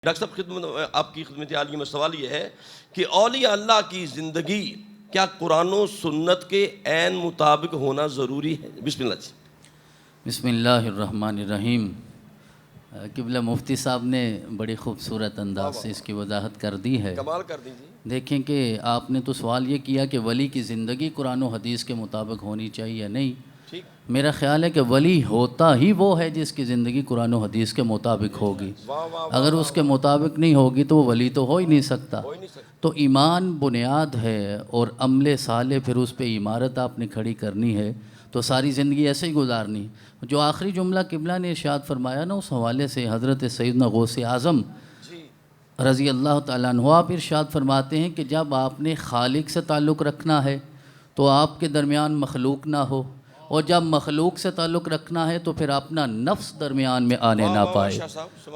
Doctor साहब खिदमत आपकी खिदमत आलिया में सवाल ये है कि औलिया अल्लाह की ज़िंदगी क्या कुरान और सुन्नत के ऐन मुताबिक होना ज़रूरी है? बिस्मिल्लाह जी। बिस्मिल्लाहिर्रहमानिर्रहीम। क़िबला मुफ्ती साहब ने बड़ी खूबसूरत अंदाज से इसकी वजाहत कर दी है। कमाल कर दीजिए। देखें कि आपने तो सवाल ये किया कि वली की ज़िंदगी कुरान और हदीस के मुताबिक होनी चाहिए या नहीं। ठीक। मेरा ख्याल है कि वली होता ही वो है जिसकी ज़िंदगी कुरान और हदीस के मुताबिक होगी। वाह वाह वाह। अगर उसके मुताबिक नहीं होगी तो वो वली तो हो ही नहीं सकता। हो ही नहीं सकता। तो ईमान बुनियाद है और अमले साले फिर उस पर इमारत आपने खड़ी करनी है, तो सारी ज़िंदगी ऐसे ही गुजारनी। जो आखिरी जुमला क़िबला ने इरशाद फरमाया ना, उस हवाले से हज़रत सैयदना गौसे आज़म रज़ी अल्लाह ताला अन्हु आप इरशाद फरमाते हैं कि जब आपने खालिक से ताल्लुक़ रखना है तो आपके दरमियान मखलूक ना हो, और जब मखलूक से ताल्लुक़ रखना है तो फिर अपना नफ्स दरमियान में आने ना पाए,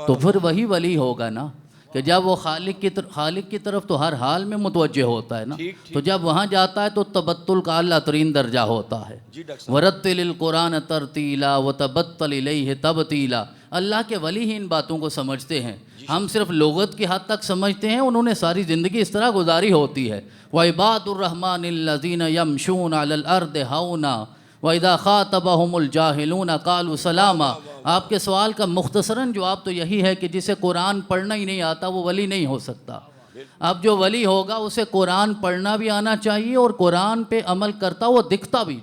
तो फिर वही वली होगा ना कि जब वो खालिक की तरफ तो हर हाल में मुतवज्जे होता है ना। तो जब वहाँ जाता है तो तबत्तुल का आला तरीन दर्जा होता है। वरत्तिलिल कुरान तरतीला व तबत्तल इलैहि तबतीला। अल्लाह के वली ही इन बातों को समझते हैं, हम सिर्फ लोगत की हद तक समझते हैं। उन्होंने सारी ज़िंदगी इस तरह गुजारी होती है। व इबादुर्रहमानिल्लज़ीना यमशून अलल अर्दि हौना व इज़ा ख़ातबहुमुल जाहिलून क़ालू सलामा। आपके सवाल का मुख्तसरन जवाब तो यही है कि जिसे कुरान पढ़ना ही नहीं आता वो वली नहीं हो सकता। अब जो वली होगा उसे कुरान पढ़ना भी आना चाहिए और कुरान पे अमल करता हुआ दिखता भी।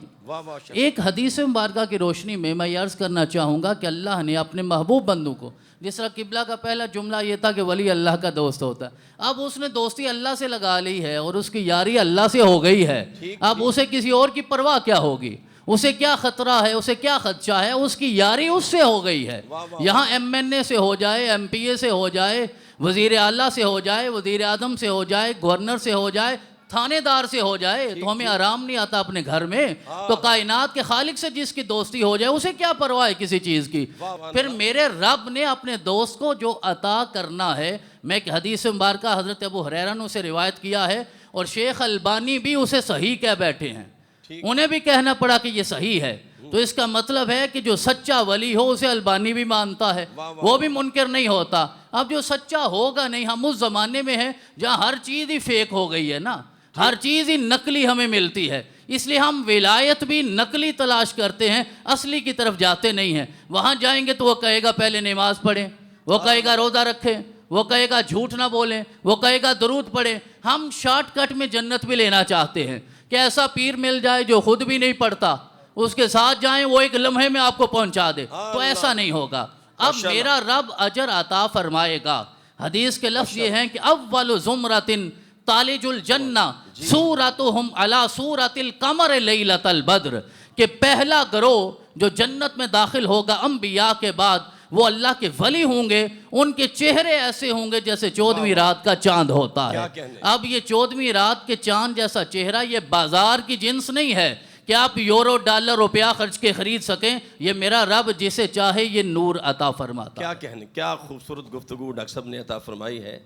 एक हदीस मुबारका की रोशनी में मैं अर्ज़ करना चाहूँगा कि अल्लाह ने अपने महबूब बंदों को, जिस तरह क़िबला का पहला जुमला ये था कि वली अल्लाह का दोस्त होता है, अब उसने दोस्ती अल्लाह से लगा ली है और उसकी यारी अल्लाह से हो गई है। अब उसे किसी और की परवाह क्या होगी, उसे क्या ख़तरा है, उसे क्या खदशा है, उसकी यारी उससे हो गई है। यहाँ MNA से हो जाए, MPA से हो जाए, वज़ीर आला से हो जाए, वज़ीर आज़म से हो जाए, गवर्नर से हो जाए, थानेदार से हो जाए, तो हमें आराम नहीं आता अपने घर में। तो कायनात के खालिक से जिसकी दोस्ती हो जाए उसे क्या परवाह है किसी चीज़ की। फिर मेरे रब ने अपने दोस्त को जो अता करना है, मैं एक हदीस मुबारक हज़रत अबू हुरैरा ने उसे रिवायत किया है और शेख अलबानी भी उसे सही कह बैठे हैं, उन्हें भी कहना पड़ा कि ये सही है। तो इसका मतलब है कि जो सच्चा वली हो उसे अलबानी भी मानता है, वो भी मुनकर नहीं होता। अब जो सच्चा होगा नहीं, हम उस ज़माने में हैं जहाँ हर चीज़ ही फेक हो गई है ना, हर चीज़ ही नकली हमें मिलती है, इसलिए हम विलायत भी नकली तलाश करते हैं, असली की तरफ जाते नहीं हैं। वहाँ जाएंगे तो वो कहेगा पहले नमाज पढ़ें, वो कहेगा रोज़ा रखें, वो कहेगा झूठ ना बोलें, वो कहेगा दरूद पढ़ें। हम शॉर्टकट में जन्नत भी लेना चाहते हैं कि ऐसा पीर मिल जाए जो खुद भी नहीं पढ़ता, उसके साथ जाएं वो एक लम्हे में आपको पहुंचा दे। तो ऐसा नहीं होगा। अब मेरा रब अजर अता फरमाएगा। हदीस के लफ्ज़ ये हैं कि अव्वलु ज़ुमरतिन तालिजुल जन्ना सूरतुहुम अला सूरतिल कमर लैलतल बद्र, कि पहला गिरोह जो जन्नत में दाखिल होगा अंबिया के बाद वो अल्लाह के वली होंगे, उनके चेहरे ऐसे होंगे जैसे 14वीं रात का चांद होता है। अब ये 14वीं रात के चांद जैसा चेहरा ये बाजार की जिन्स नहीं है कि आप यूरो डॉलर रुपया खर्च के खरीद सकें। ये मेरा रब जिसे चाहे ये नूर अता फरमाता। क्या कहने, क्या खूबसूरत गुफ्तगू डॉक्टर साहब ने अता फरमाई है।